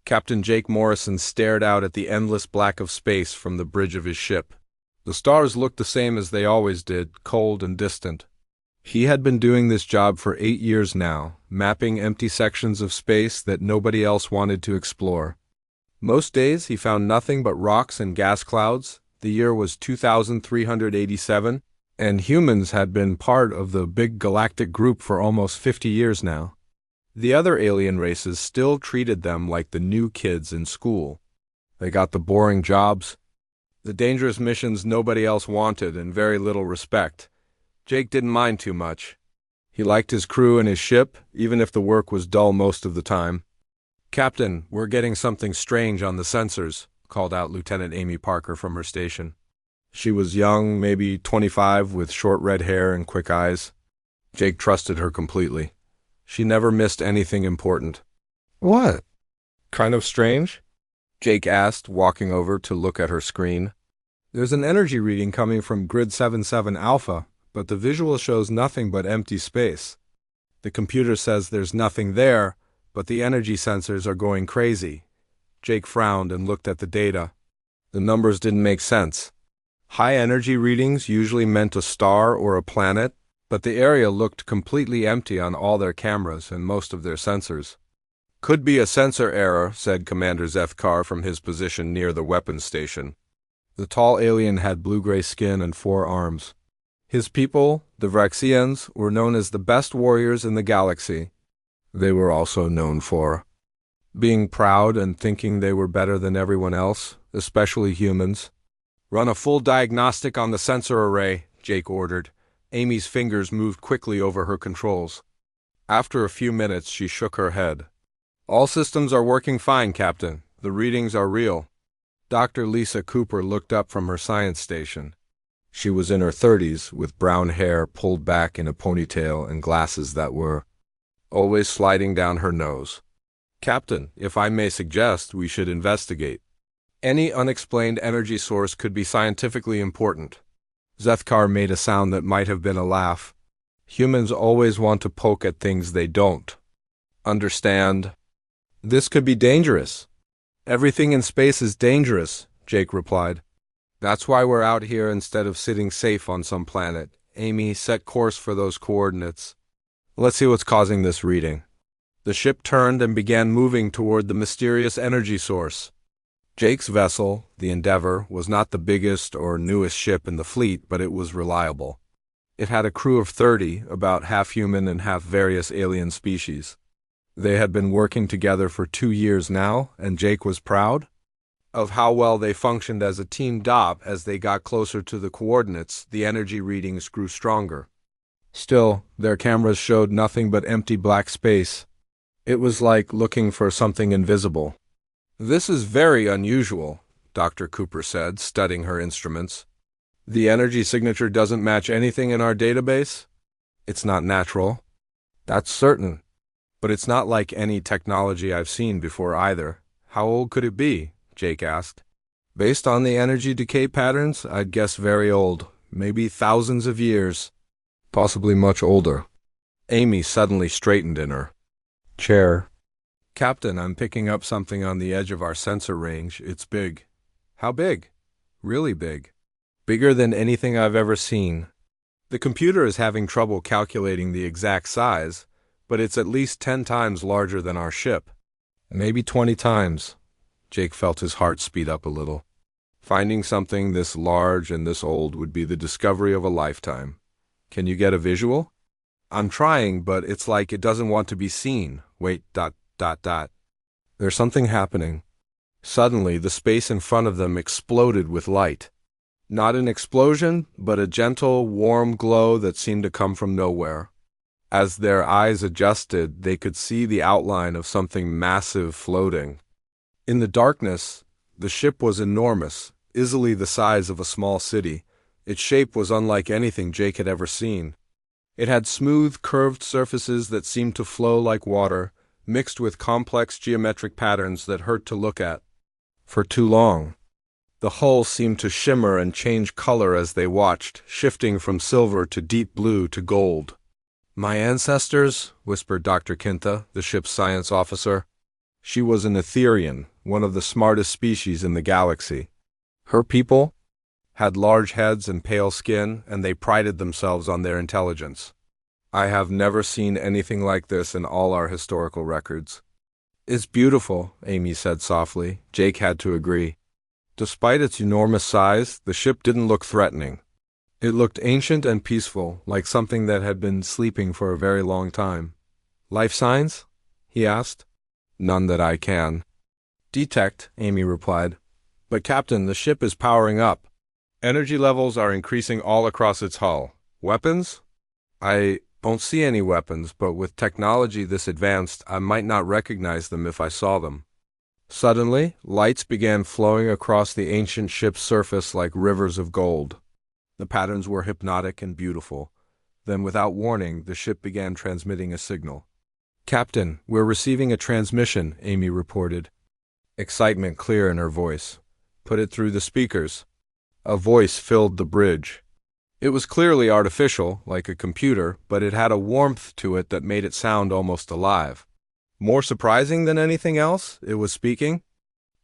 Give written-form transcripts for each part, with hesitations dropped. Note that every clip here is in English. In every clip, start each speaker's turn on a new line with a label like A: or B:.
A: Captain Jake Morrison stared out at the endless black of space from the bridge of his ship. The stars looked the same as they always did, cold and distant. He had been doing this job for 8 years now, mapping empty sections of space that nobody else wanted to explore. Most days he found nothing but rocks and gas clouds. The year was 2387, and humans had been part of the big galactic group for almost 50 years now. The other alien races still treated them like the new kids in school. They got the boring jobs, the dangerous missions nobody else wanted, and very little respect. Jake didn't mind too much. He liked his crew and his ship, even if the work was dull most of the time. "Captain, we're getting something strange on the sensors," called out Lieutenant Amy Parker from her station. She was young, maybe 25, with short red hair and quick eyes. Jake trusted her completely. She never missed anything important. "What? Kind of strange?" Jake asked, walking over to look at her screen. "There's an energy reading coming from Grid 77 Alpha, but the visual shows nothing but empty space. The computer says there's nothing there, but the energy sensors are going crazy." Jake frowned and looked at the data. The numbers didn't make sense. High energy readings usually meant a star or a planet, but the area looked completely empty on all their cameras and most of their sensors. "Could be a sensor error," said Commander Zethkar from his position near the weapons station. The tall alien had blue-gray skin and 4 arms. His people, the Vraxians, were known as the best warriors in the galaxy. They were also known for being proud and thinking they were better than everyone else, especially humans. "Run a full diagnostic on the sensor array," Jake ordered. Amy's fingers moved quickly over her controls. After a few minutes, she shook her head. "All systems are working fine, Captain. The readings are real." Dr. Lisa Cooper looked up from her science station. She was in her 30s, with brown hair pulled back in a ponytail and glasses that were always sliding down her nose. "Captain, if I may suggest, we should investigate. Any unexplained energy source could be scientifically important." Zethkar made a sound that might have been a laugh. "Humans always want to poke at things they don't understand. This could be dangerous." "Everything in space is dangerous," Jake replied. "That's why we're out here instead of sitting safe on some planet. Amy, set course for those coordinates. Let's see what's causing this reading." The ship turned and began moving toward the mysterious energy source. Jake's vessel, the Endeavor, was not the biggest or newest ship in the fleet, but it was reliable. It had a crew of 30, about half human and half various alien species. They had been working together for 2 years now, and Jake was proud of how well they functioned as a team. As they got closer to the coordinates, the energy readings grew stronger. Still, their cameras showed nothing but empty black space. It was like looking for something invisible. "This is very unusual," Dr. Cooper said, studying her instruments. "The energy signature doesn't match anything in our database?" "It's not natural, that's certain. But it's not like any technology I've seen before either." "How old could it be?" Jake asked. "Based on the energy decay patterns, I'd guess very old, maybe thousands of years, possibly much older." Amy suddenly straightened in her chair. "Captain, I'm picking up something on the edge of our sensor range. It's big." "How big?" "Really big. Bigger than anything I've ever seen. The computer is having trouble calculating the exact size, but it's at least 10 times larger than our ship. Maybe 20 times. Jake felt his heart speed up a little. Finding something this large and this old would be the discovery of a lifetime. "Can you get a visual?" "I'm trying, but it's like it doesn't want to be seen. Wait, ... There's something happening." Suddenly, the space in front of them exploded with light. Not an explosion, but a gentle, warm glow that seemed to come from nowhere. As their eyes adjusted, they could see the outline of something massive floating. In the darkness, the ship was enormous, easily the size of a small city. Its shape was unlike anything Jake had ever seen. It had smooth, curved surfaces that seemed to flow like water, mixed with complex geometric patterns that hurt to look at for too long. The hull seemed to shimmer and change color as they watched, shifting from silver to deep blue to gold. "My ancestors," whispered Dr. Kintha, the ship's science officer. She was an Etherian, one of the smartest species in the galaxy. Her people had large heads and pale skin, and they prided themselves on their intelligence. I have never seen anything like this in all our historical records. It's beautiful, Amy said softly. Jake had to agree. Despite its enormous size, the ship didn't look threatening. It looked ancient and peaceful, like something that had been sleeping for a very long time. Life signs? He asked. None that I can detect, Amy replied. But Captain, the ship is powering up. Energy levels are increasing all across its hull. Weapons? I don't see any weapons, but with technology this advanced, I might not recognize them if I saw them. Suddenly, lights began flowing across the ancient ship's surface like rivers of gold. The patterns were hypnotic and beautiful. Then, without warning, the ship began transmitting a signal. Captain, we're receiving a transmission, Amy reported. Excitement clear in her voice. Put it through the speakers. A voice filled the bridge. It was clearly artificial, like a computer, but it had a warmth to it that made it sound almost alive. More surprising than anything else, it was speaking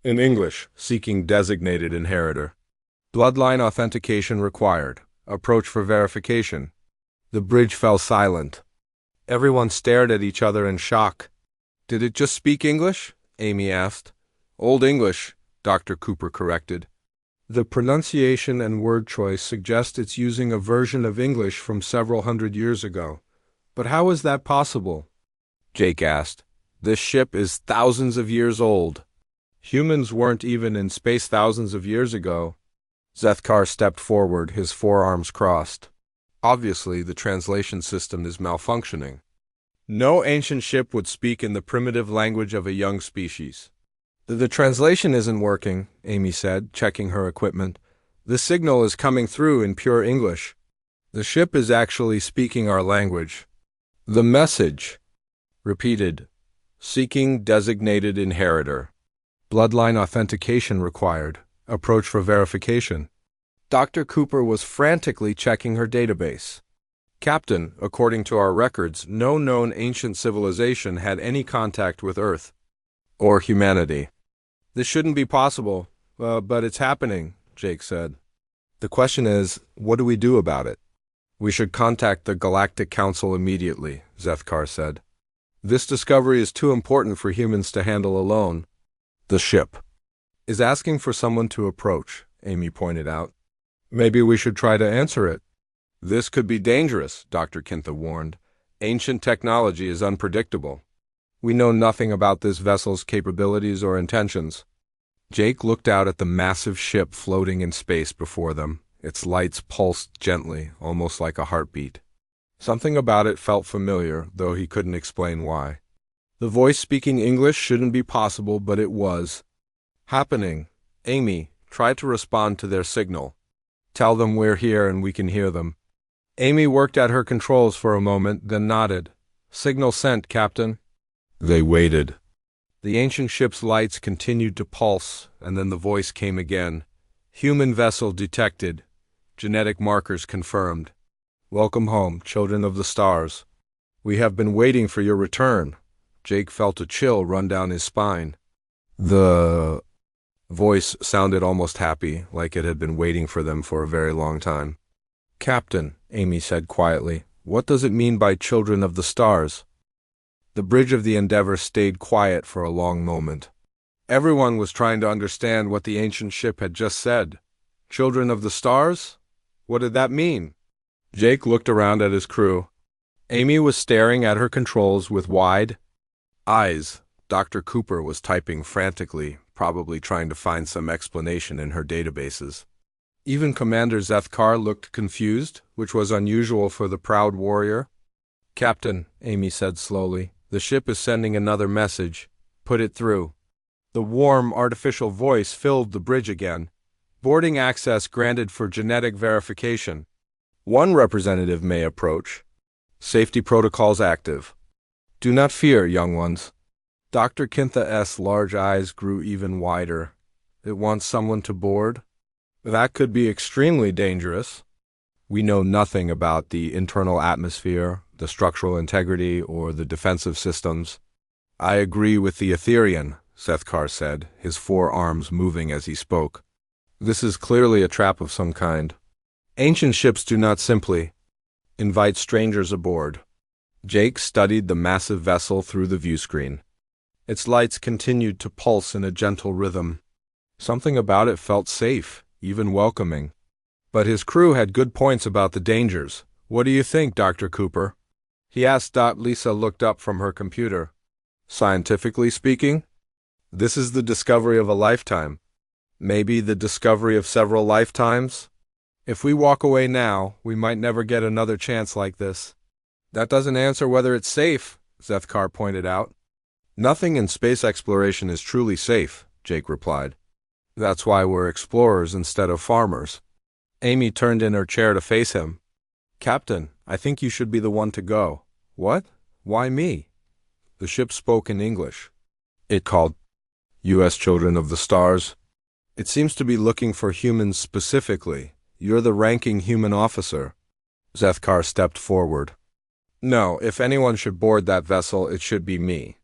A: in English, seeking designated inheritor. Bloodline authentication required. Approach for verification. The bridge fell silent. Everyone stared at each other in shock. Did it just speak English? Amy asked. Old English, Dr. Cooper corrected. The pronunciation and word choice suggest it's using a version of English from several hundred years ago. But how is that possible? Jake asked. This ship is thousands of years old. Humans weren't even in space thousands of years ago. Zethkar stepped forward, his forearms crossed. Obviously, the translation system is malfunctioning. No ancient ship would speak in the primitive language of a young species. The translation isn't working, Amy said, checking her equipment. The signal is coming through in pure English. The ship is actually speaking our language. The message repeated. Seeking designated inheritor. Bloodline authentication required. Approach for verification. Dr. Cooper was frantically checking her database. Captain, according to our records, no known ancient civilization had any contact with Earth or humanity. This shouldn't be possible, but it's happening, Jake said. The question is, what do we do about it? We should contact the Galactic Council immediately, Zethkar said. This discovery is too important for humans to handle alone. The ship is asking for someone to approach, Amy pointed out. Maybe we should try to answer it. This could be dangerous, Dr. Kintha warned. Ancient technology is unpredictable. We know nothing about this vessel's capabilities or intentions. Jake looked out at the massive ship floating in space before them. Its lights pulsed gently, almost like a heartbeat. Something about it felt familiar, though he couldn't explain why. The voice speaking English shouldn't be possible, but it was. Happening. Amy, try to respond to their signal. Tell them we're here and we can hear them. Amy worked at her controls for a moment, then nodded. Signal sent, Captain. They waited. The ancient ship's lights continued to pulse, and then the voice came again. Human vessel detected. Genetic markers confirmed. Welcome home, children of the stars. We have been waiting for your return. Jake felt a chill run down his spine. The voice sounded almost happy, like it had been waiting for them for a very long time. Captain, Amy said quietly, what does it mean by children of the stars? The bridge of the Endeavor stayed quiet for a long moment. Everyone was trying to understand what the ancient ship had just said. Children of the stars? What did that mean? Jake looked around at his crew. Amy was staring at her controls with wide eyes. Dr. Cooper was typing frantically, probably trying to find some explanation in her databases. Even Commander Zethkar looked confused, which was unusual for the proud warrior. Captain, Amy said slowly, the ship is sending another message. Put it through. The warm, artificial voice filled the bridge again. Boarding access granted for genetic verification. One representative may approach. Safety protocols active. Do not fear, young ones. Dr. Kintha's large eyes grew even wider. It wants someone to board? That could be extremely dangerous. We know nothing about the internal atmosphere, the structural integrity, or the defensive systems. I agree with the Etherian, Sethkar said, his forearms moving as he spoke. This is clearly a trap of some kind. Ancient ships do not simply invite strangers aboard. Jake studied the massive vessel through the viewscreen. Its lights continued to pulse in a gentle rhythm. Something about it felt safe, even welcoming. But his crew had good points about the dangers. What do you think, Dr. Cooper? He asked. Lisa looked up from her computer. Scientifically speaking, this is the discovery of a lifetime. Maybe the discovery of several lifetimes? If we walk away now, we might never get another chance like this. That doesn't answer whether it's safe, Sethkar pointed out. Nothing in space exploration is truly safe, Jake replied. That's why we're explorers instead of farmers. Amy turned in her chair to face him. Captain, I think you should be the one to go. What? Why me? The ship spoke in English. It called, U.S. Children of the Stars. It seems to be looking for humans specifically. You're the ranking human officer. Sethkar stepped forward. No, if anyone should board that vessel, it should be me.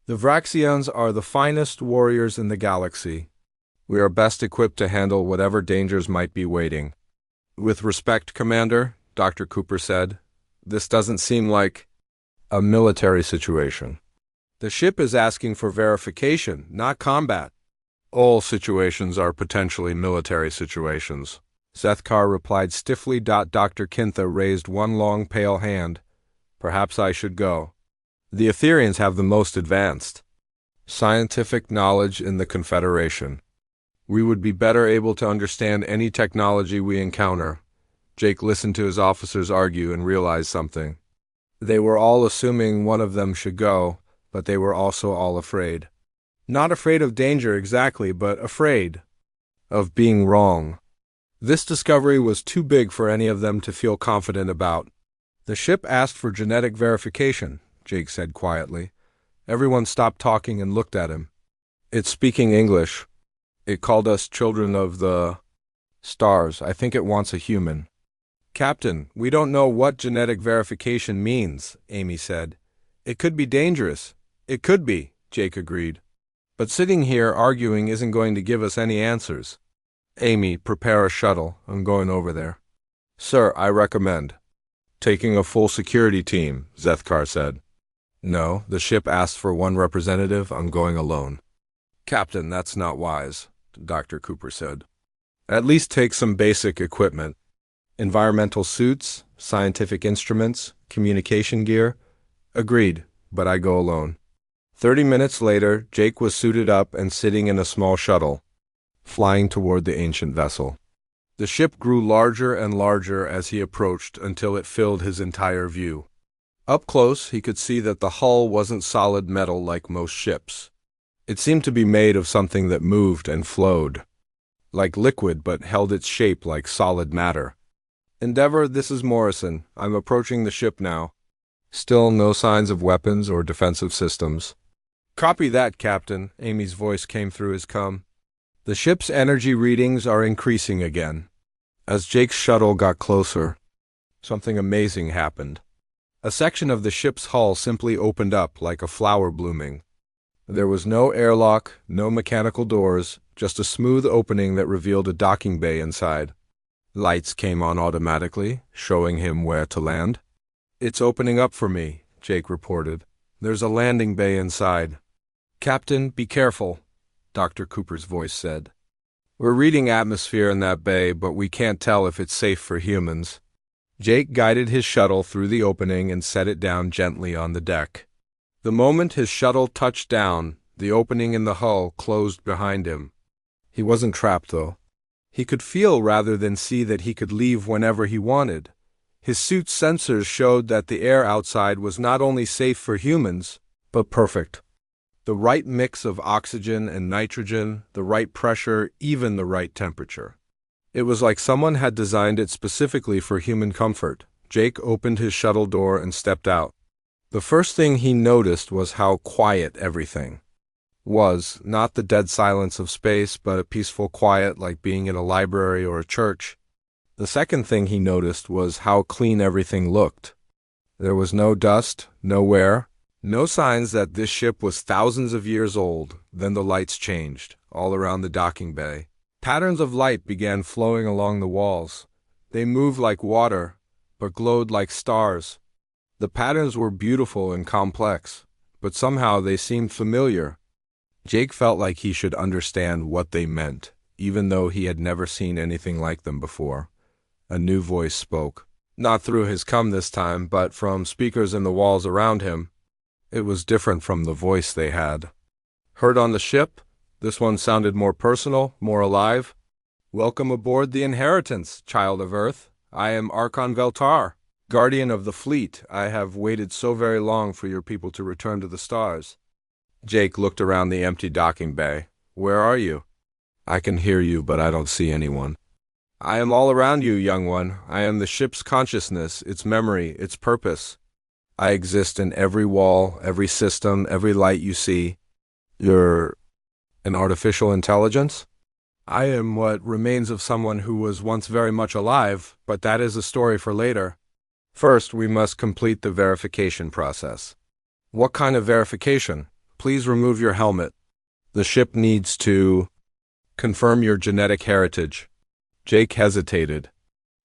A: The Vraxians are the finest warriors in the galaxy. We are best equipped to handle whatever dangers might be waiting. With respect, Commander, Dr. Cooper said, this doesn't seem like a military situation. The ship is asking for verification, not combat. All situations are potentially military situations. Sethkar replied stiffly. Dr. Kintha raised one long pale hand. Perhaps I should go. The Etherians have the most advanced scientific knowledge in the Confederation. We would be better able to understand any technology we encounter. Jake listened to his officers argue and realized something. They were all assuming one of them should go, but they were also all afraid. Not afraid of danger exactly, but afraid of being wrong. This discovery was too big for any of them to feel confident about. The ship asked for genetic verification, Jake said quietly. Everyone stopped talking and looked at him. It's speaking English. It called us children of the stars. I think it wants a human. Captain, we don't know what genetic verification means, Amy said. It could be dangerous. It could be, Jake agreed. But sitting here arguing isn't going to give us any answers. Amy, prepare a shuttle. I'm going over there. Sir, I recommend taking a full security team, Sethkar said. No, the ship asked for one representative. I'm going alone. Captain, that's not wise, Dr. Cooper said. At least take some basic equipment. Environmental suits, scientific instruments, communication gear. Agreed, but I go alone. 30 minutes later, Jake was suited up and sitting in a small shuttle, flying toward the ancient vessel. The ship grew larger and larger as he approached until it filled his entire view. Up close, he could see that the hull wasn't solid metal like most ships. It seemed to be made of something that moved and flowed, like liquid, but held its shape like solid matter. Endeavor, this is Morrison. I'm approaching the ship now. Still no signs of weapons or defensive systems. Copy that, Captain, Amy's voice came through his com. The ship's energy readings are increasing again. As Jake's shuttle got closer, something amazing happened. A section of the ship's hull simply opened up like a flower blooming. There was no airlock, no mechanical doors, just a smooth opening that revealed a docking bay inside. Lights came on automatically, showing him where to land. It's opening up for me, Jake reported. There's a landing bay inside. Captain, be careful, Dr. Cooper's voice said. We're reading atmosphere in that bay, but we can't tell if it's safe for humans. Jake guided his shuttle through the opening and set it down gently on the deck. The moment his shuttle touched down, the opening in the hull closed behind him. He wasn't trapped, though. He could feel rather than see that he could leave whenever he wanted. His suit's sensors showed that the air outside was not only safe for humans, but perfect. The right mix of oxygen and nitrogen, the right pressure, even the right temperature. It was like someone had designed it specifically for human comfort. Jake opened his shuttle door and stepped out. The first thing he noticed was how quiet everything was. Not the dead silence of space, but a peaceful quiet like being in a library or a church. The second thing he noticed was how clean everything looked. There was no dust, no wear, No signs that this ship was thousands of years old. Then the lights changed, all around the docking bay. Patterns of light began flowing along the walls. They moved like water, but glowed like stars. The patterns were beautiful and complex, but somehow they seemed familiar. Jake felt like he should understand what they meant, even though he had never seen anything like them before. A new voice spoke, not through his cum this time, but from speakers in the walls around him. It was different from the voice they had heard on the ship. This one sounded more personal, more alive. "Welcome aboard the Inheritance, child of Earth. I am Archon Veltar, guardian of the fleet. I have waited so very long for your people to return to the stars." Jake looked around the empty docking bay. "Where are you?" "I can hear you, but I don't see anyone." "I am all around you, young one. I am the ship's consciousness, its memory, its purpose. I exist in every wall, every system, every light you see." "You're an artificial intelligence?" "I am what remains of someone who was once very much alive, but that is a story for later. First, we must complete the verification process." "What kind of verification?" "Please remove your helmet. The ship needs to confirm your genetic heritage." Jake hesitated.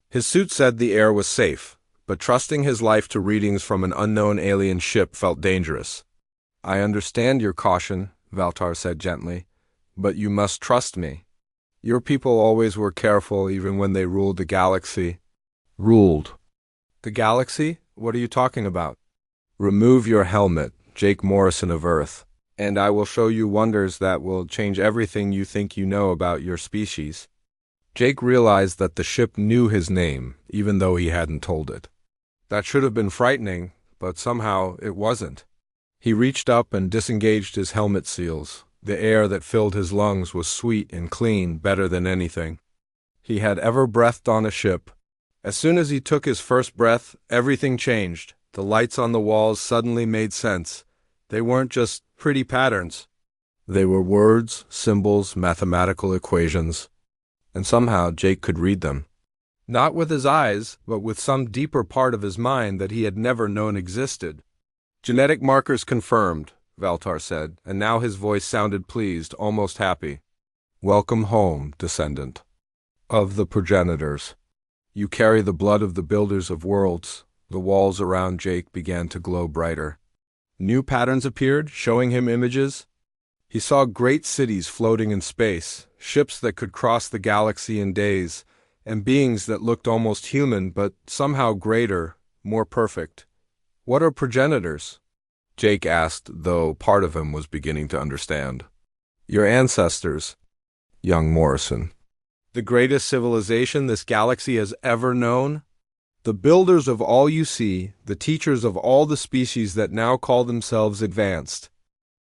A: His suit said the air was safe, but trusting his life to readings from an unknown alien ship felt dangerous. "I understand your caution," Valtar said gently, "but you must trust me. Your people always were careful even when they ruled the galaxy." "Ruled the galaxy? What are you talking about?" "Remove your helmet, Jake Morrison of Earth, and I will show you wonders that will change everything you think you know about your species." Jake realized that the ship knew his name, even though he hadn't told it. That should have been frightening, but somehow it wasn't. He reached up and disengaged his helmet seals. The air that filled his lungs was sweet and clean, better than anything he had ever breathed on a ship. As soon as he took his first breath, everything changed. The lights on the walls suddenly made sense. They weren't just pretty patterns. They were words, symbols, mathematical equations. And somehow Jake could read them. Not with his eyes, but with some deeper part of his mind that he had never known existed. "Genetic markers confirmed," Valtar said, and now his voice sounded pleased, almost happy. "Welcome home, descendant of the progenitors. You carry the blood of the builders of worlds." The walls around Jake began to glow brighter. New patterns appeared, showing him images. He saw great cities floating in space, ships that could cross the galaxy in days, and beings that looked almost human but somehow greater, more perfect. "What are progenitors?" Jake asked, though part of him was beginning to understand. "Your ancestors, young Morrison. The greatest civilization this galaxy has ever known. The builders of all you see, the teachers of all the species that now call themselves advanced.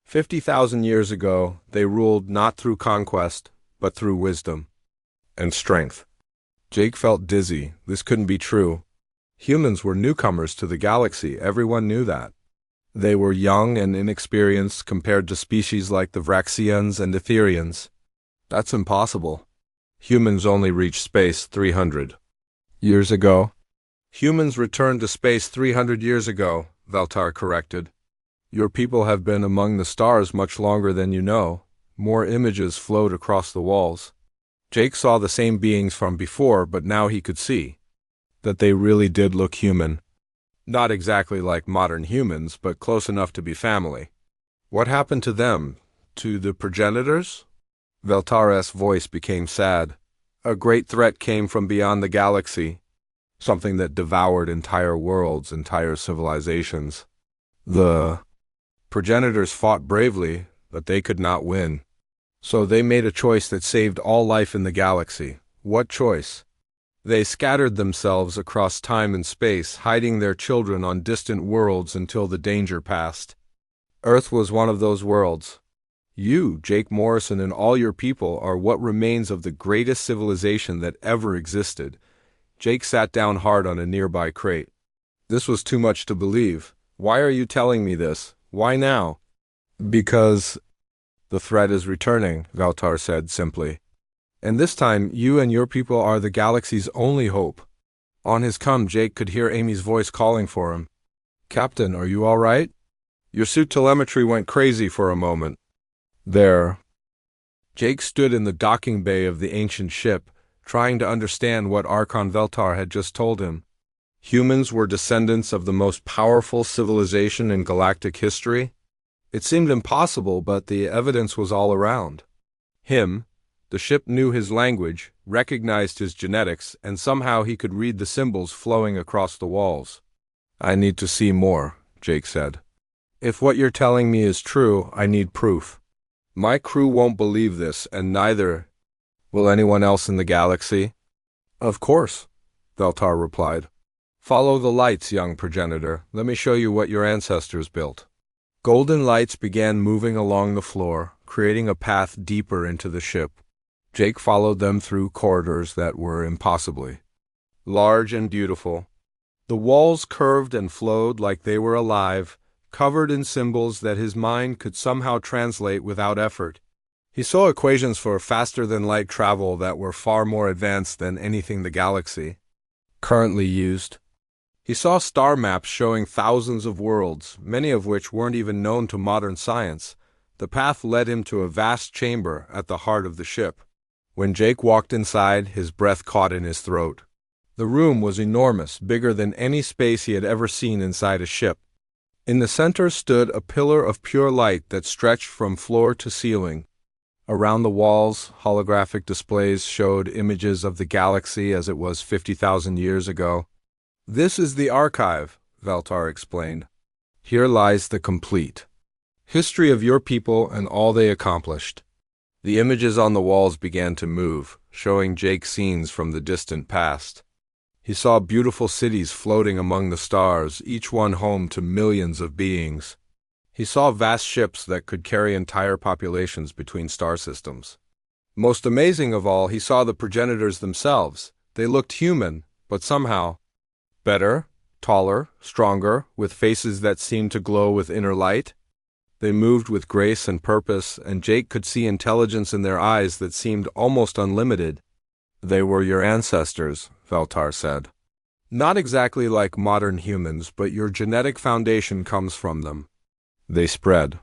A: 50,000 years ago, they ruled not through conquest, but through wisdom and strength." Jake felt dizzy. This couldn't be true. Humans were newcomers to the galaxy. Everyone knew that. They were young and inexperienced compared to species like the Vraxians and Etherians. That's impossible. Humans only reached space 300 years ago. "Humans returned to space 300 years ago," Valtar corrected. "Your people have been among the stars much longer than you know." More images flowed across the walls. Jake saw the same beings from before, but now he could see that they really did look human. Not exactly like modern humans, but close enough to be family. "What happened to them? To the progenitors?" Valtar's voice became sad. "A great threat came from beyond the galaxy, something that devoured entire worlds, entire civilizations. The progenitors fought bravely, but they could not win. So they made a choice that saved all life in the galaxy." "What choice?" "They scattered themselves across time and space, hiding their children on distant worlds until the danger passed. Earth was one of those worlds. You, Jake Morrison, and all your people are what remains of the greatest civilization that ever existed." Jake sat down hard on a nearby crate. This was too much to believe. "Why are you telling me this? Why now?" "Because the threat is returning," Valtar said simply. "And this time, you and your people are the galaxy's only hope." On his come, Jake could hear Amy's voice calling for him. "Captain, are you all right?" Your suit telemetry went crazy for a moment. There. Jake stood in the docking bay of the ancient ship, trying to understand what Archon Veltar had just told him. Humans were descendants of the most powerful civilization in galactic history? It seemed impossible, but the evidence was all around. The ship knew his language, recognized his genetics, and somehow he could read the symbols flowing across the walls. I need to see more, Jake said. If what you're telling me is true, I need proof. My crew won't believe this, and neither will anyone else in the galaxy. Of course, Veltar replied. Follow the lights, young progenitor. Let me show you what your ancestors built. Golden lights began moving along the floor, creating a path deeper into the ship. Jake followed them through corridors that were impossibly large and beautiful. The walls curved and flowed like they were alive, covered in symbols that his mind could somehow translate without effort. He saw equations for faster-than-light travel that were far more advanced than anything the galaxy currently used. He saw star maps showing thousands of worlds, many of which weren't even known to modern science. The path led him to a vast chamber at the heart of the ship. When Jake walked inside, his breath caught in his throat. The room was enormous, bigger than any space he had ever seen inside a ship. In the center stood a pillar of pure light that stretched from floor to ceiling. Around the walls, holographic displays showed images of the galaxy as it was 50,000 years ago. This is the archive, Veltar explained. Here lies the complete history of your people and all they accomplished. The images on the walls began to move, showing Jake scenes from the distant past. He saw beautiful cities floating among the stars, each one home to millions of beings. He saw vast ships that could carry entire populations between star systems. Most amazing of all, he saw the progenitors themselves. They looked human, but somehow better, taller, stronger, with faces that seemed to glow with inner light. They moved with grace and purpose, and Jake could see intelligence in their eyes that seemed almost unlimited. They were your ancestors, Veltar said. Not exactly like modern humans, but your genetic foundation comes from them. They spread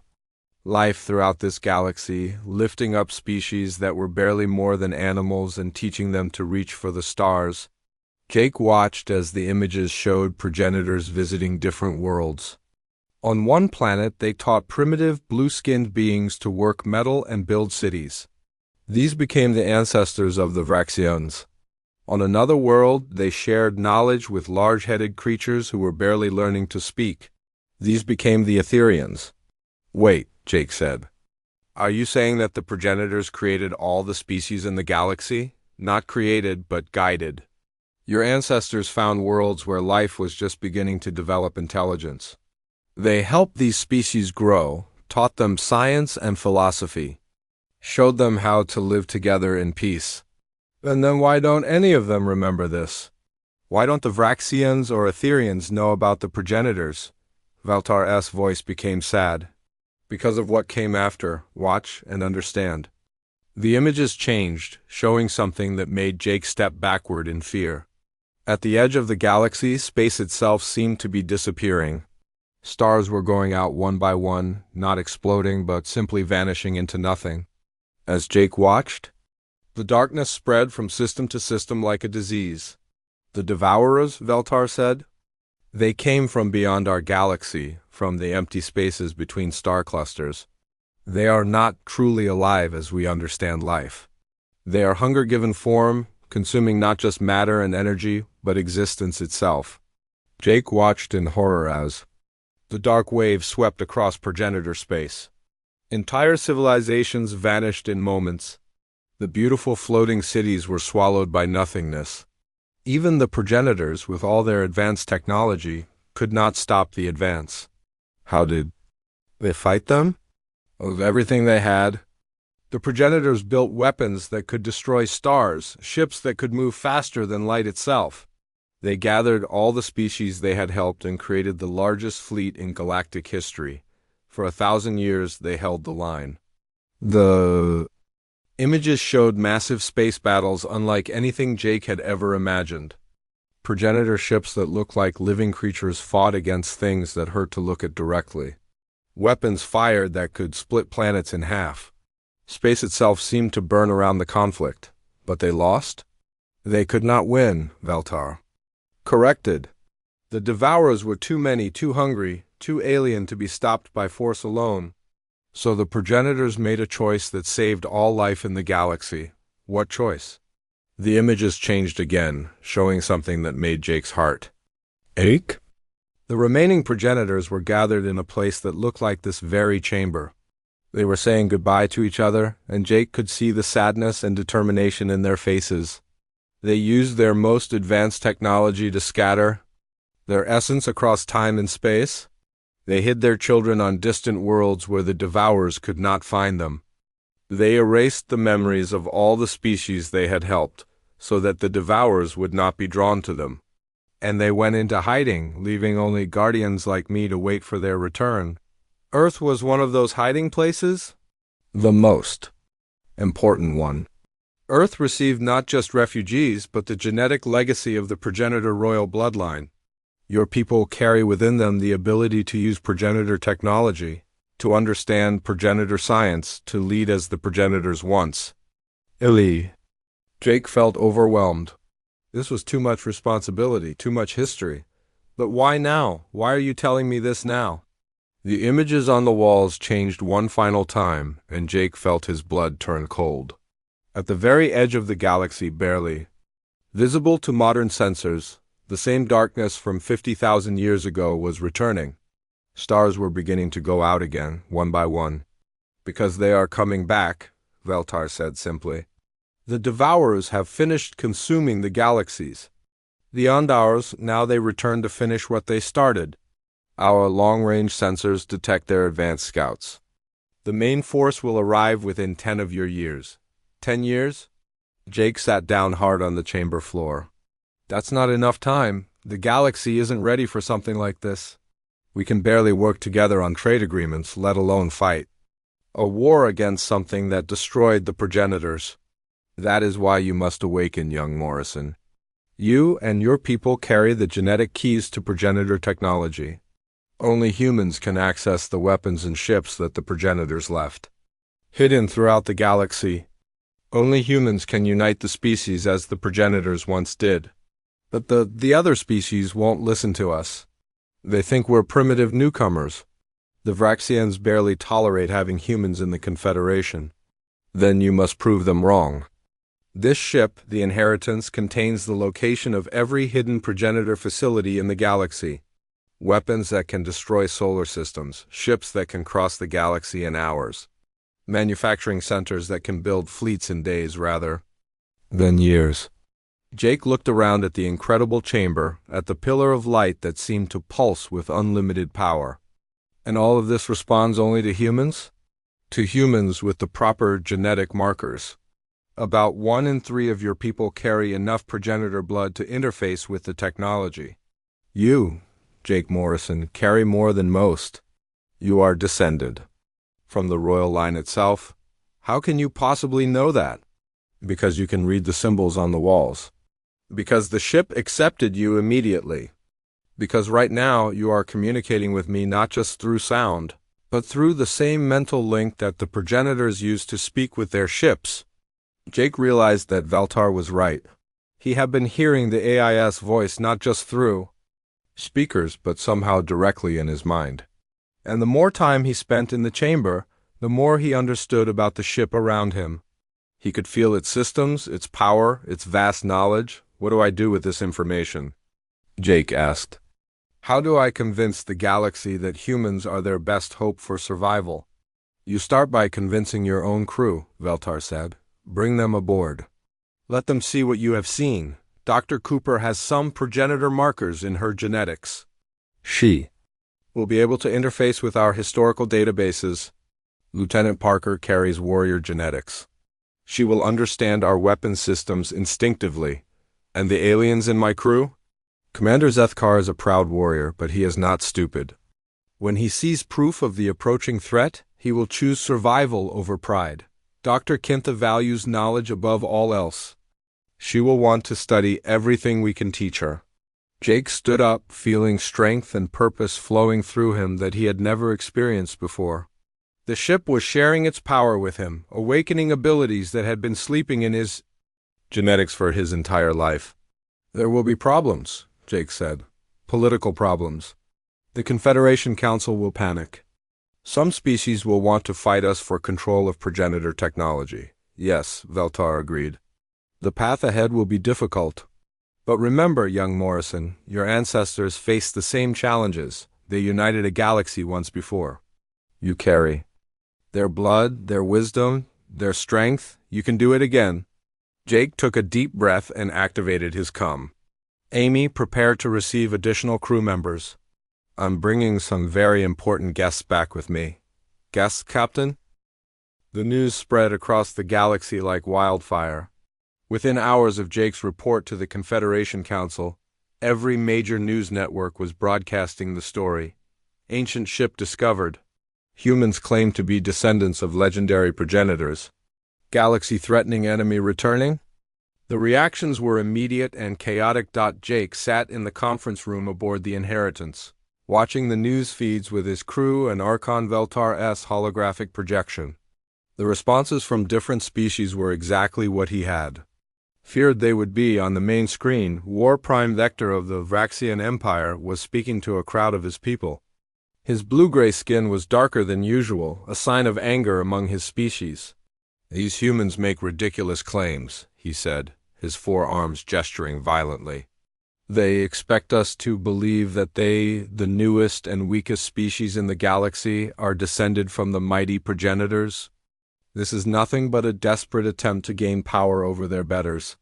A: life throughout this galaxy, lifting up species that were barely more than animals and teaching them to reach for the stars. Jake watched as the images showed progenitors visiting different worlds. On one planet, they taught primitive, blue-skinned beings to work metal and build cities. These became the ancestors of the Vraxians. On another world, they shared knowledge with large-headed creatures who were barely learning to speak. These became the Etherians. Wait, Jake said. Are you saying that the progenitors created all the species in the galaxy? Not created, but guided. Your ancestors found worlds where life was just beginning to develop intelligence. They helped these species grow, taught them science and philosophy, showed them how to live together in peace. And then why don't any of them remember this? Why don't the Vraxians or Etherians know about the progenitors? Veltar's voice became sad. Because of what came after, watch and understand. The images changed, showing something that made Jake step backward in fear. At the edge of the galaxy, space itself seemed to be disappearing. Stars were going out one by one, not exploding but simply vanishing into nothing. As Jake watched, the darkness spread from system to system like a disease. The Devourers, Veltar said. They came from beyond our galaxy, from the empty spaces between star clusters. They are not truly alive as we understand life. They are hunger-given form, consuming not just matter and energy, but existence itself. Jake watched in horror as the dark wave swept across progenitor space. Entire civilizations vanished in moments. The beautiful floating cities were swallowed by nothingness. Even the progenitors, with all their advanced technology, could not stop the advance. How did they fight them? Of everything they had, the progenitors built weapons that could destroy stars, ships that could move faster than light itself. They gathered all the species they had helped and created the largest fleet in galactic history. For 1,000 years, they held the line. The images showed massive space battles unlike anything Jake had ever imagined. Progenitor ships that looked like living creatures fought against things that hurt to look at directly. Weapons fired that could split planets in half. Space itself seemed to burn around the conflict. But they lost? They could not win, Veltar corrected. The Devourers were too many, too hungry, too alien to be stopped by force alone. So the progenitors made a choice that saved all life in the galaxy. What choice? The images changed again, showing something that made Jake's heart ache. The remaining progenitors were gathered in a place that looked like this very chamber. They were saying goodbye to each other, and Jake could see the sadness and determination in their faces. They used their most advanced technology to scatter their essence across time and space. They hid their children on distant worlds where the Devourers could not find them. They erased the memories of all the species they had helped, so that the Devourers would not be drawn to them. And they went into hiding, leaving only guardians like me to wait for their return. Earth was one of those hiding places? The most important one. Earth received not just refugees, but the genetic legacy of the progenitor royal bloodline. Your people carry within them the ability to use progenitor technology, to understand progenitor science, to lead as the progenitors once. Jake felt overwhelmed. This was too much responsibility, too much history. But why now? Why are you telling me this now? The images on the walls changed one final time, and Jake felt his blood turn cold. At the very edge of the galaxy, barely visible to modern sensors, the same darkness from 50,000 years ago was returning. Stars were beginning to go out again, one by one. Because they are coming back, Veltar said simply. The Devourers have finished consuming the galaxies. The Ondours, now they return to finish what they started. Our long-range sensors detect their advanced scouts. The main force will arrive within 10 of your years. 10 years? Jake sat down hard on the chamber floor. That's not enough time. The galaxy isn't ready for something like this. We can barely work together on trade agreements, let alone fight. A war against something that destroyed the progenitors. That is why you must awaken, young Morrison. You and your people carry the genetic keys to progenitor technology. Only humans can access the weapons and ships that the progenitors left. Hidden throughout the galaxy. Only humans can unite the species as the progenitors once did. But the other species won't listen to us. They think we're primitive newcomers. The Vraxians barely tolerate having humans in the Confederation. Then you must prove them wrong. This ship, the Inheritance, contains the location of every hidden progenitor facility in the galaxy. Weapons that can destroy solar systems, ships that can cross the galaxy in hours. Manufacturing centers that can build fleets in days rather than years. Jake looked around at the incredible chamber, at the pillar of light that seemed to pulse with unlimited power. And all of this responds only to humans? To humans with the proper genetic markers. About 1 in 3 of your people carry enough progenitor blood to interface with the technology. You, Jake Morrison, carry more than most. You are descended from the royal line itself. How can you possibly know that? Because you can read the symbols on the walls. Because the ship accepted you immediately. Because right now you are communicating with me not just through sound, but through the same mental link that the progenitors used to speak with their ships. Jake realized that Veltar was right. He had been hearing the AIS voice not just through speakers, but somehow directly in his mind. And the more time he spent in the chamber, the more he understood about the ship around him. He could feel its systems, its power, its vast knowledge. What do I do with this information? Jake asked. How do I convince the galaxy that humans are their best hope for survival? You start by convincing your own crew, Veltar said. Bring them aboard. Let them see what you have seen. Dr. Cooper has some progenitor markers in her genetics. She will be able to interface with our historical databases. Lieutenant Parker carries warrior genetics. She will understand our weapon systems instinctively. And the aliens in my crew? Commander Zethkar is a proud warrior, but he is not stupid. When he sees proof of the approaching threat, he will choose survival over pride. Dr. Kintha values knowledge above all else. She will want to study everything we can teach her. Jake stood up, feeling strength and purpose flowing through him that he had never experienced before. The ship was sharing its power with him, awakening abilities that had been sleeping in his genetics for his entire life. "There will be problems," Jake said. "Political problems. The Confederation Council will panic. Some species will want to fight us for control of progenitor technology." "Yes," Veltar agreed. "The path ahead will be difficult. But remember, young Morrison, your ancestors faced the same challenges. They united a galaxy once before. You carry their blood, their wisdom, their strength. You can do it again." Jake took a deep breath and activated his comm. "Amy, prepare to receive additional crew members. I'm bringing some very important guests back with me." "Guests, Captain?" The news spread across the galaxy like wildfire. Within hours of Jake's report to the Confederation Council, every major news network was broadcasting the story. Ancient ship discovered. Humans claim to be descendants of legendary progenitors. Galaxy-threatening enemy returning? The reactions were immediate and chaotic. Jake sat in the conference room aboard the Inheritance, watching the news feeds with his crew and Archon Veltar's holographic projection. The responses from different species were exactly what he had feared they would be. On the main screen, War Prime Vector of the Vraxian Empire was speaking to a crowd of his people. His blue-gray skin was darker than usual, a sign of anger among his species. "These humans make ridiculous claims," he said, his forearms gesturing violently. "They expect us to believe that they, the newest and weakest species in the galaxy, are descended from the mighty progenitors. This is nothing but a desperate attempt to gain power over their betters."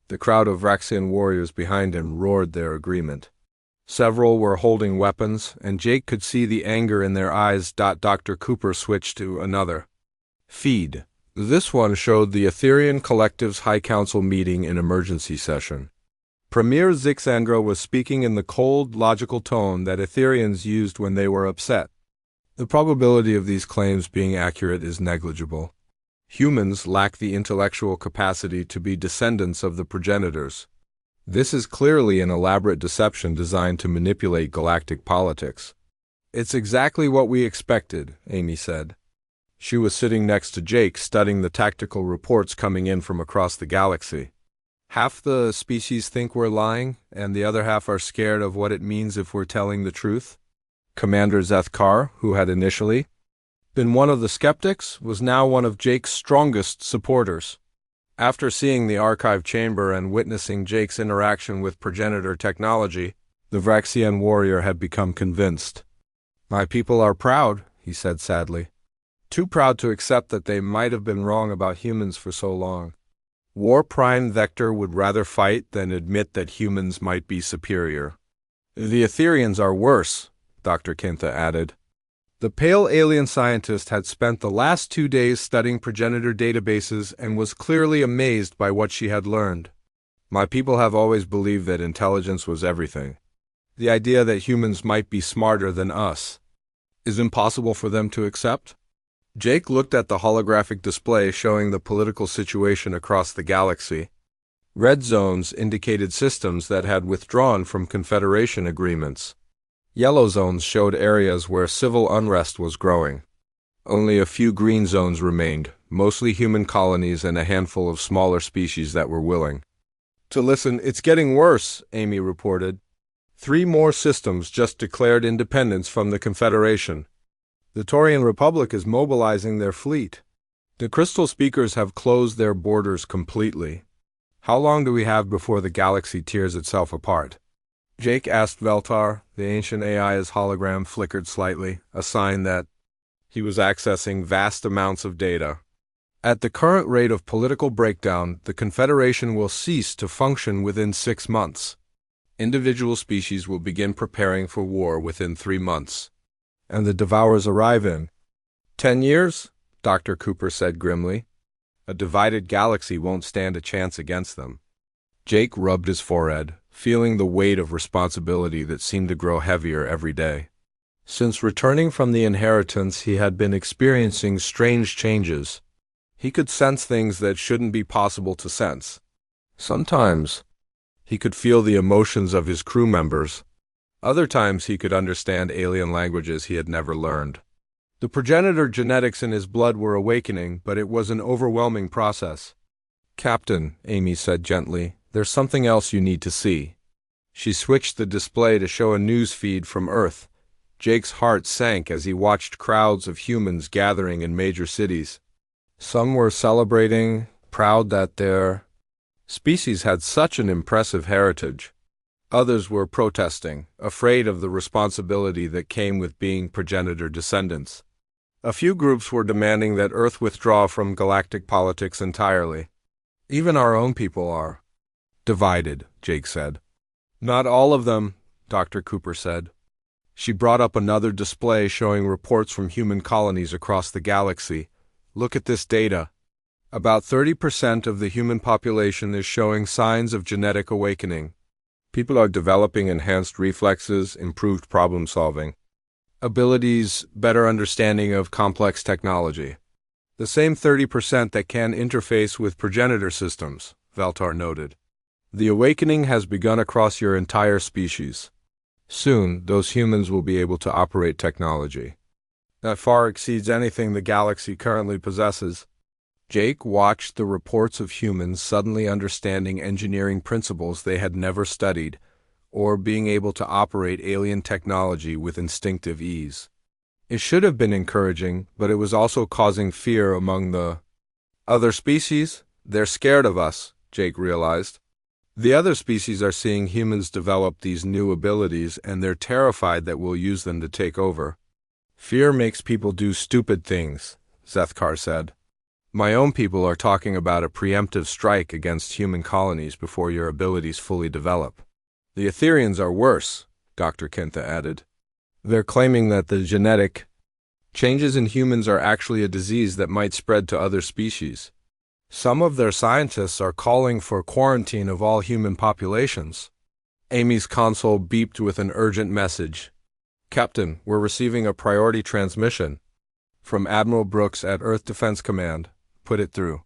A: The crowd of Vraxian warriors behind him roared their agreement. Several were holding weapons, and Jake could see the anger in their eyes. Dr. Cooper switched to another feed. This one showed the Etherian Collective's High Council meeting in emergency session. Premier Zixandra was speaking in the cold, logical tone that Etherians used when they were upset. "The probability of these claims being accurate is negligible. Humans lack the intellectual capacity to be descendants of the progenitors. This is clearly an elaborate deception designed to manipulate galactic politics." "It's exactly what we expected," Amy said. She was sitting next to Jake, studying the tactical reports coming in from across the galaxy. "Half the species think we're lying, and the other half are scared of what it means if we're telling the truth." Commander Zethkar, who had initially been one of the skeptics, was now one of Jake's strongest supporters. After seeing the archive chamber and witnessing Jake's interaction with progenitor technology, the Vraxian warrior had become convinced. "My people are proud," he said sadly. "Too proud to accept that they might have been wrong about humans for so long. War Prime Vector would rather fight than admit that humans might be superior." "The Etherians are worse," Dr. Kintha added. The pale alien scientist had spent the last 2 days studying progenitor databases and was clearly amazed by what she had learned. "My people have always believed that intelligence was everything. The idea that humans might be smarter than us is impossible for them to accept." Jake looked at the holographic display showing the political situation across the galaxy. Red zones indicated systems that had withdrawn from Confederation agreements. Yellow zones showed areas where civil unrest was growing. Only a few green zones remained, mostly human colonies and a handful of smaller species that were willing to listen. "It's getting worse," Amy reported. 3 more systems just declared independence from the Confederation. The Taurian Republic is mobilizing their fleet. The Crystal Speakers have closed their borders completely. How long do we have before the galaxy tears itself apart? Jake asked Veltar. The ancient AI's hologram flickered slightly, a sign that he was accessing vast amounts of data. "At the current rate of political breakdown, the Confederation will cease to function within 6 months. Individual species will begin preparing for war within 3 months. And the Devourers arrive in 10 years, Dr. Cooper said grimly. A divided galaxy won't stand a chance against them. Jake rubbed his forehead, feeling the weight of responsibility that seemed to grow heavier every day. Since returning from the Inheritance, he had been experiencing strange changes. He could sense things that shouldn't be possible to sense. Sometimes He could feel the emotions of his crew members. Other times he could understand alien languages he had never learned. The progenitor genetics in his blood were awakening, but it was an overwhelming process. "Captain," Amy said gently, "there's something else you need to see." She switched the display to show a news feed from Earth. Jake's heart sank as he watched crowds of humans gathering in major cities. Some were celebrating, proud that their species had such an impressive heritage. Others were protesting, afraid of the responsibility that came with being progenitor descendants. A few groups were demanding that Earth withdraw from galactic politics entirely. "Even our own people are divided," Jake said. "Not all of them," Dr. Cooper said. She brought up another display showing reports from human colonies across the galaxy. "Look at this data. About 30% of the human population is showing signs of genetic awakening. People are developing enhanced reflexes, improved problem-solving abilities, better understanding of complex technology. The same 30% that can interface with progenitor systems," Valtar noted. "The awakening has begun across your entire species. Soon, those humans will be able to operate technology that far exceeds anything the galaxy currently possesses." Jake watched the reports of humans suddenly understanding engineering principles they had never studied, or being able to operate alien technology with instinctive ease. It should have been encouraging, but it was also causing fear among the other species. "They're scared of us," Jake realized. "The other species are seeing humans develop these new abilities, and they're terrified that we'll use them to take over." "Fear makes people do stupid things," Zethkar said. "My own people are talking about a preemptive strike against human colonies before your abilities fully develop." "The Etherians are worse," Dr. Kintha added. "They're claiming that the genetic changes in humans are actually a disease that might spread to other species. Some of their scientists are calling for quarantine of all human populations." Amy's console beeped with an urgent message. "Captain, we're receiving a priority transmission from Admiral Brooks at Earth Defense Command. Put it through."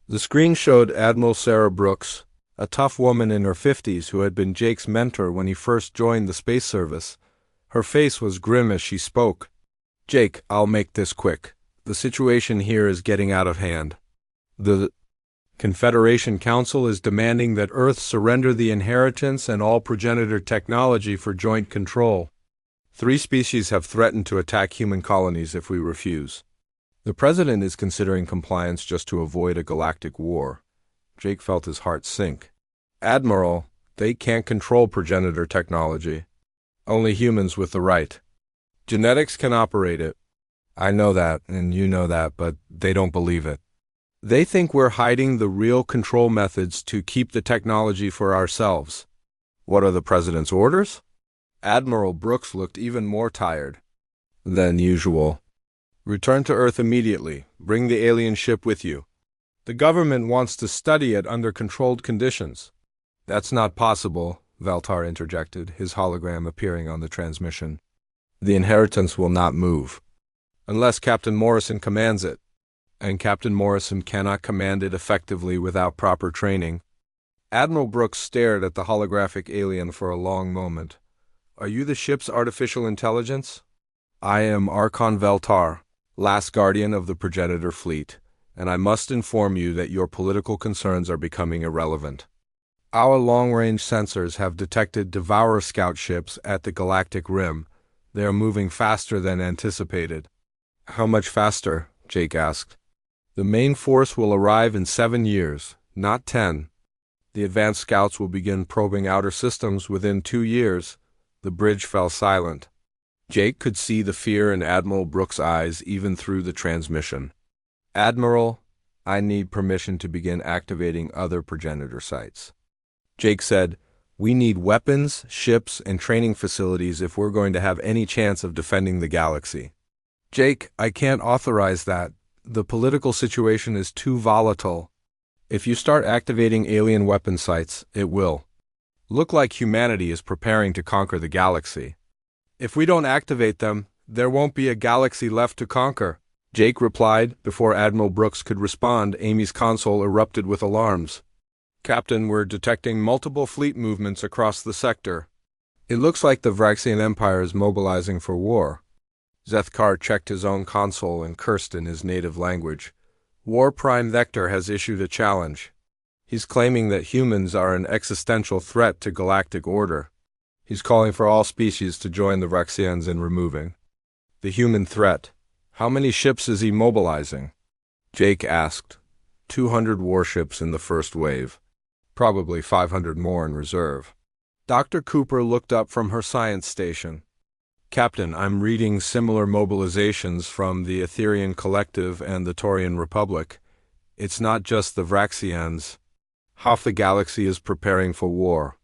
A: The screen showed Admiral Sarah Brooks, a tough woman in her 50s who had been Jake's mentor when he first joined the space service. Her face was grim as she spoke. "Jake, I'll make this quick. The situation here is getting out of hand. The Confederation Council is demanding that Earth surrender the inheritance and all progenitor technology for joint control. 3 species have threatened to attack human colonies if we refuse. The President is considering compliance just to avoid a galactic war." Jake felt his heart sink. "Admiral, they can't control progenitor technology. Only humans with the right. Genetics can operate it. I know that, and you know that, but they don't believe it. They think we're hiding the real control methods to keep the technology for ourselves." "What are the President's orders?" Admiral Brooks looked even more tired than usual. "Return to Earth immediately. Bring the alien ship with you. The government wants to study it under controlled conditions." "That's not possible," Valtar interjected, his hologram appearing on the transmission. "The inheritance will not move unless Captain Morrison commands it, and Captain Morrison cannot command it effectively without proper training." Admiral Brooks stared at the holographic alien for a long moment. "Are you the ship's artificial intelligence?" "I am Archon Valtar, last guardian of the progenitor fleet, and I must inform you that your political concerns are becoming irrelevant. Our long-range sensors have detected Devourer scout ships at the galactic rim. They are moving faster than anticipated." "How much faster?" Jake asked. "The main force will arrive in 7 years, not 10. The advanced scouts will begin probing outer systems within 2 years." The bridge fell silent. Jake could see the fear in Admiral Brooks' eyes even through the transmission. "Admiral, I need permission to begin activating other progenitor sites." Jake said, "We need weapons, ships, and training facilities if we're going to have any chance of defending the galaxy." "Jake, I can't authorize that. The political situation is too volatile. If you start activating alien weapon sites, it will look like humanity is preparing to conquer the galaxy. If we don't activate them, there won't be a galaxy left to conquer." Jake replied. Before Admiral Brooks could respond, Amy's console erupted with alarms. Captain, we're detecting multiple fleet movements across the sector. It looks like the Vraxian Empire is mobilizing for war. Zethkar checked his own console and cursed in his native language. War Prime Vector has issued a challenge. He's claiming that humans are an existential threat to galactic order. He's calling for all species to join the Vraxians in removing the human threat. How many ships is he mobilizing? Jake asked. 200 warships in the first wave. Probably 500 more in reserve. Dr. Cooper looked up from her science station. Captain, I'm reading similar mobilizations from the Etherian Collective and the Taurian Republic. It's not just the Vraxians. Half the galaxy is preparing for war.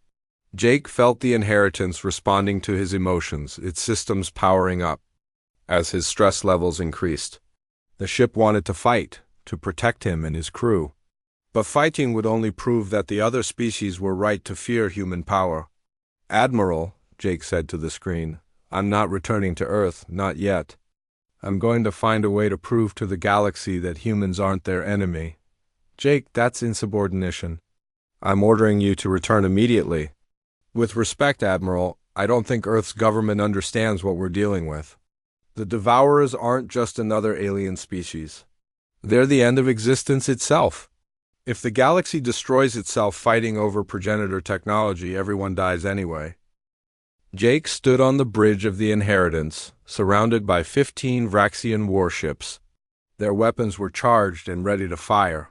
A: Jake felt the inheritance responding to his emotions, its systems powering up. As his stress levels increased, the ship wanted to fight, to protect him and his crew. But fighting would only prove that the other species were right to fear human power. Admiral, Jake said to the screen, I'm not returning to Earth, not yet. I'm going to find a way to prove to the galaxy that humans aren't their enemy. Jake, that's insubordination. I'm ordering you to return immediately. With respect, Admiral, I don't think Earth's government understands what we're dealing with. The Devourers aren't just another alien species. They're the end of existence itself. If the galaxy destroys itself fighting over progenitor technology, everyone dies anyway. Jake stood on the bridge of the Inheritance, surrounded by 15 Vraxian warships. Their weapons were charged and ready to fire.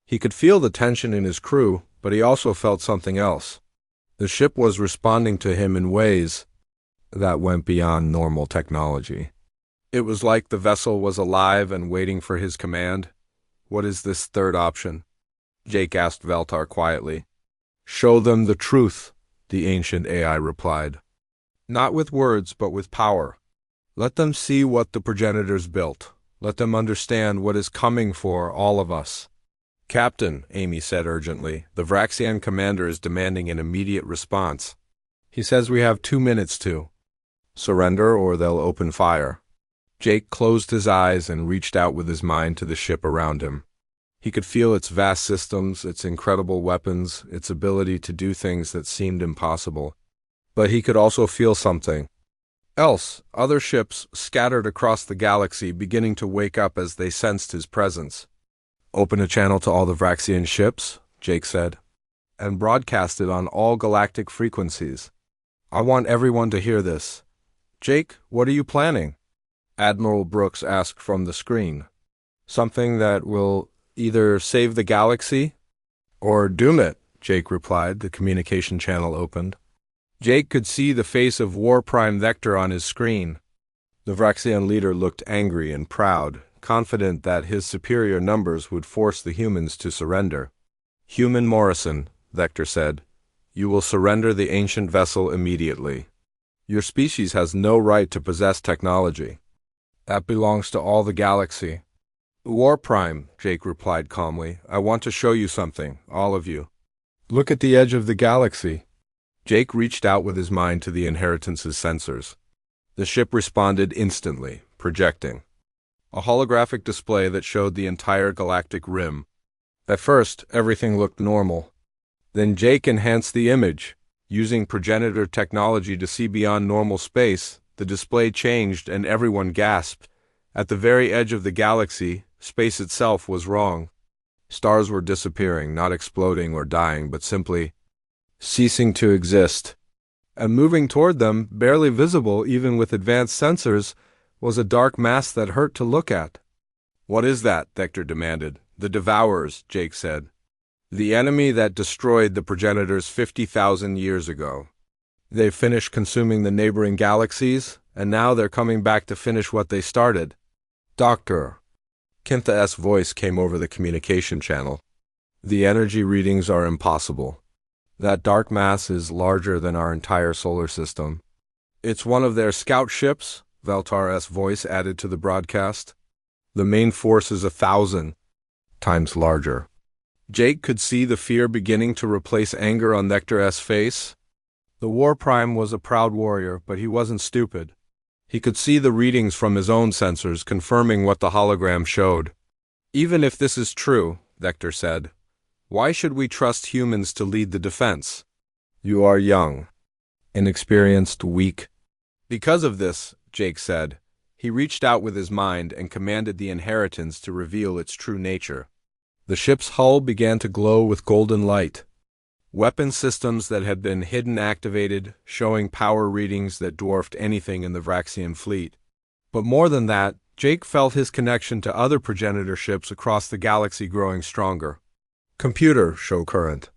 A: He could feel the tension in his crew, but he also felt something else. The ship was responding to him in ways that went beyond normal technology. It was like the vessel was alive and waiting for his command. What is this third option? Jake asked Veltar quietly. Show them the truth, the ancient AI replied. Not with words, but with power. Let them see what the progenitors built. Let them understand what is coming for all of us. Captain, Amy said urgently, the Vraxian commander is demanding an immediate response. He says we have 2 minutes to surrender or they'll open fire. Jake closed his eyes and reached out with his mind to the ship around him. He could feel its vast systems, its incredible weapons, its ability to do things that seemed impossible. But he could also feel something else, other ships scattered across the galaxy beginning to wake up as they sensed his presence. Open a channel to all the Vraxian ships, Jake said, and broadcast it on all galactic frequencies. I want everyone to hear this. Jake, what are you planning? Admiral Brooks asked from the screen. Something that will either save the galaxy or doom it, Jake replied. The communication channel opened. Jake could see the face of War Prime Vector on his screen. The Vraxian leader looked angry and proud, confident that his superior numbers would force the humans to surrender. Human Morrison, Vector said, you will surrender the ancient vessel immediately. Your species has no right to possess technology. That belongs to all the galaxy. War Prime, Jake replied calmly, I want to show you something, all of you. Look at the edge of the galaxy. Jake reached out with his mind to the Inheritance's sensors. The ship responded instantly, projecting a holographic display that showed the entire galactic rim. At first, everything looked normal. Then Jake enhanced the image. Using progenitor technology to see beyond normal space, the display changed and everyone gasped. At the very edge of the galaxy, space itself was wrong. Stars were disappearing, not exploding or dying, but simply ceasing to exist. And moving toward them, barely visible even with advanced sensors, was a dark mass that hurt to look at. What is that? Vector demanded. The Devourers, Jake said. The enemy that destroyed the progenitors 50,000 years ago. They finished consuming the neighboring galaxies, and now they're coming back to finish what they started. Doctor. Kintha's voice came over the communication channel. The energy readings are impossible. That dark mass is larger than our entire solar system. It's one of their scout ships, Veltar's voice added to the broadcast. The main force is 1,000 times larger. Jake could see the fear beginning to replace anger on Vector's face. The War Prime was a proud warrior, but he wasn't stupid. He could see the readings from his own sensors confirming what the hologram showed. Even if this is true, Vector said, Why should we trust humans to lead the defense? You are young, inexperienced, weak. Because of this, Jake said, he reached out with his mind and commanded the inheritance to reveal its true nature. The ship's hull began to glow with golden light. Weapon systems that had been hidden activated, showing power readings that dwarfed anything in the Vraxian fleet. But more than that, Jake felt his connection to other progenitor ships across the galaxy growing stronger. Computer, show current.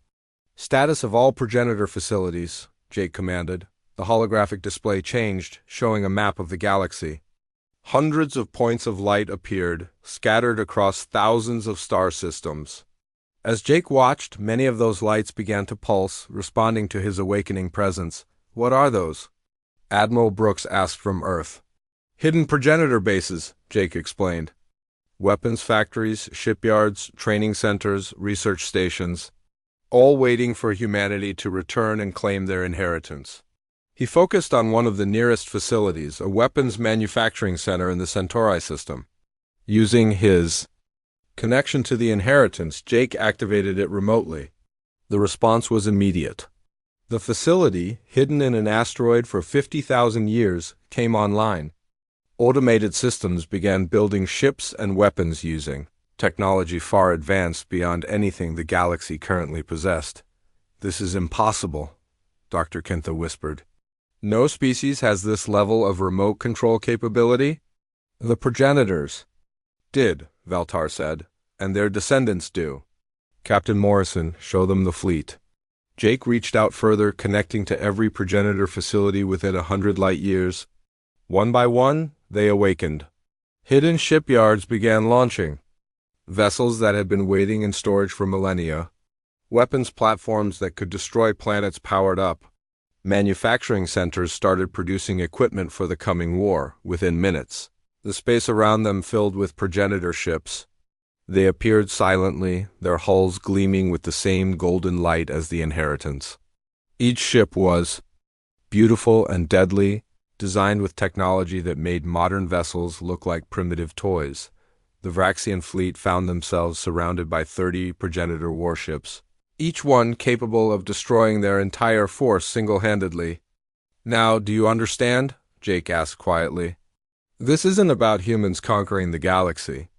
A: Status of all progenitor facilities, Jake commanded. The holographic display changed, showing a map of the galaxy. Hundreds of points of light appeared, scattered across thousands of star systems. As Jake watched, many of those lights began to pulse, responding to his awakening presence. What are those? Admiral Brooks asked from Earth. Hidden progenitor bases, Jake explained. Weapons factories, shipyards, training centers, research stations, all waiting for humanity to return and claim their inheritance. He focused on one of the nearest facilities, a weapons manufacturing center in the Centauri system. Using his connection to the inheritance, Jake activated it remotely. The response was immediate. The facility, hidden in an asteroid for 50,000 years, came online. Automated systems began building ships and weapons using technology far advanced beyond anything the galaxy currently possessed. This is impossible, Dr. Kintha whispered. No species has this level of remote control capability. The progenitors did, Valtar said, and their descendants do. Captain Morrison, show them the fleet. Jake reached out further, connecting to every progenitor facility within 100 light years. One by one, they awakened. Hidden shipyards began launching. Vessels that had been waiting in storage for millennia. Weapons platforms that could destroy planets powered up. Manufacturing centers started producing equipment for the coming war within minutes. The space around them filled with progenitor ships. They appeared silently, their hulls gleaming with the same golden light as the inheritance. Each ship was beautiful and deadly, designed with technology that made modern vessels look like primitive toys. The Vraxian fleet found themselves surrounded by 30 progenitor warships, each one capable of destroying their entire force single-handedly. Now, do you understand? Jake asked quietly. This isn't about humans conquering the galaxy.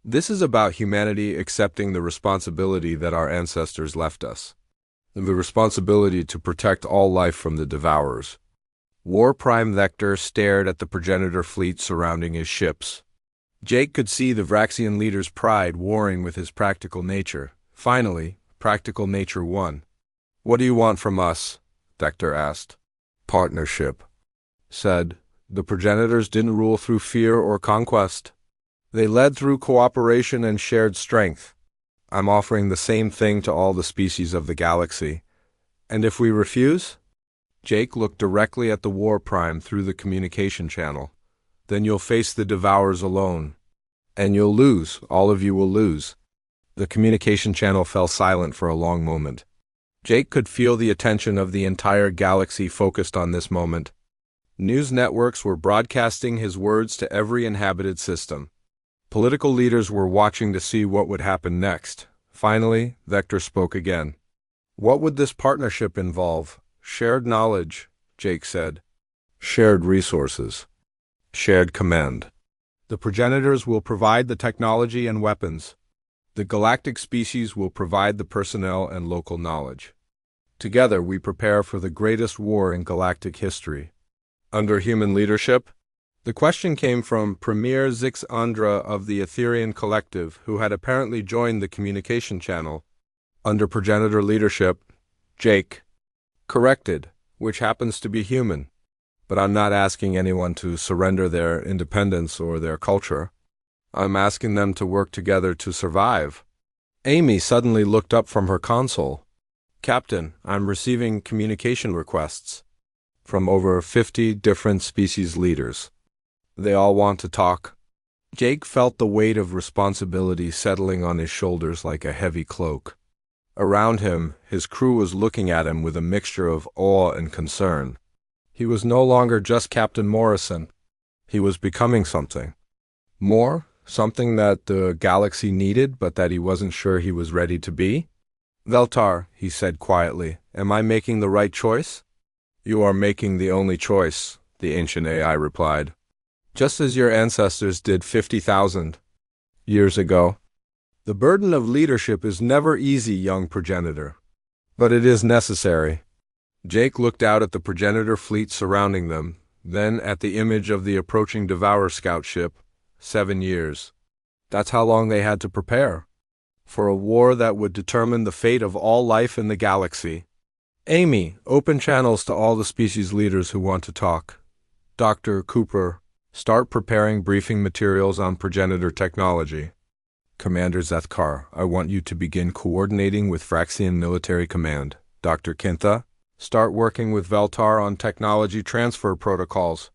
A: This is about humanity accepting the responsibility that our ancestors left us. The responsibility to protect all life from the Devourers. War Prime Vector stared at the progenitor fleet surrounding his ships. Jake could see the Vraxian leader's pride warring with his practical nature. Finally, practical nature won. What do you want from us? Vector asked. Partnership, said. The progenitors didn't rule through fear or conquest. They led through cooperation and shared strength. I'm offering the same thing to all the species of the galaxy. And if we refuse? Jake looked directly at the War Prime through the communication channel. Then you'll face the Devourers alone. And you'll lose. All of you will lose. The communication channel fell silent for a long moment. Jake could feel the attention of the entire galaxy focused on this moment. News networks were broadcasting his words to every inhabited system. Political leaders were watching to see what would happen next. Finally, Vector spoke again. What would this partnership involve? Shared knowledge, Jake said. Shared resources. Shared command. The progenitors will provide the technology and weapons. The galactic species will provide the personnel and local knowledge. Together we prepare for the greatest war in galactic history. Under human leadership? The question came from Premier Zix Andra of the Etherian Collective, who had apparently joined the communication channel. Under progenitor leadership, Jake. Corrected, which happens to be human. But I'm not asking anyone to surrender their independence or their culture. I'm asking them to work together to survive. Amy suddenly looked up from her console. Captain, I'm receiving communication requests from over 50 different species leaders. They all want to talk. Jake felt the weight of responsibility settling on his shoulders like a heavy cloak. Around him, his crew was looking at him with a mixture of awe and concern. He was no longer just Captain Morrison. He was becoming something. More? Something that the galaxy needed, but that he wasn't sure he was ready to be? Veltar, he said quietly, am I making the right choice? You are making the only choice, the ancient AI replied. Just as your ancestors did 50,000 years ago. The burden of leadership is never easy, young progenitor. But it is necessary. Jake looked out at the progenitor fleet surrounding them, then at the image of the approaching Devourer scout ship. 7 years. That's how long they had to prepare. For a war that would determine the fate of all life in the galaxy. Amy, open channels to all the species leaders who want to talk. Dr. Cooper, start preparing briefing materials on progenitor technology. Commander Zethkar, I want you to begin coordinating with Fraxian Military Command. Dr. Kintha, start working with Veltar on technology transfer protocols.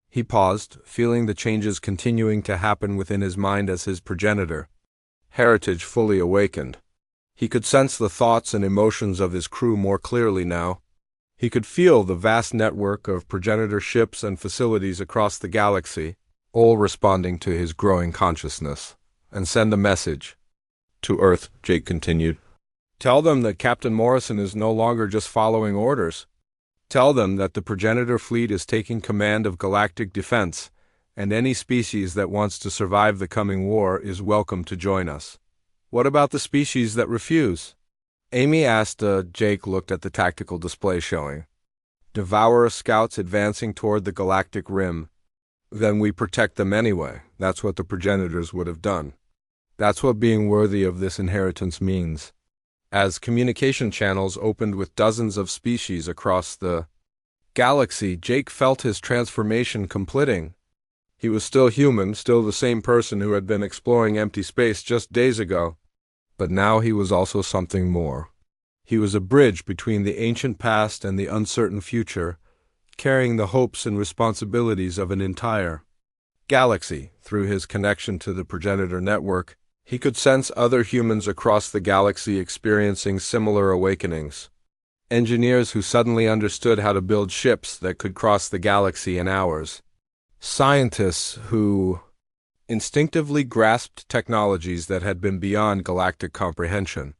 A: He paused, feeling the changes continuing to happen within his mind as his progenitor. Heritage fully awakened. He could sense the thoughts and emotions of his crew more clearly now. He could feel the vast network of progenitor ships and facilities across the galaxy, all responding to his growing consciousness. And send a message. To Earth, Jake continued. Tell them that Captain Morrison is no longer just following orders. Tell them that the progenitor fleet is taking command of galactic defense, and any species that wants to survive the coming war is welcome to join us. What about the species that refuse? Amy asked. Jake looked at the tactical display showing Devourer scouts advancing toward the galactic rim. Then we protect them anyway. That's what the progenitors would have done. That's what being worthy of this inheritance means. As communication channels opened with dozens of species across the galaxy, Jake felt his transformation completing. He was still human, still the same person who had been exploring empty space just days ago. But now he was also something more. He was a bridge between the ancient past and the uncertain future, carrying the hopes and responsibilities of an entire galaxy. Through his connection to the progenitor network, he could sense other humans across the galaxy experiencing similar awakenings. Engineers who suddenly understood how to build ships that could cross the galaxy in hours. Scientists who instinctively grasped technologies that had been beyond galactic comprehension.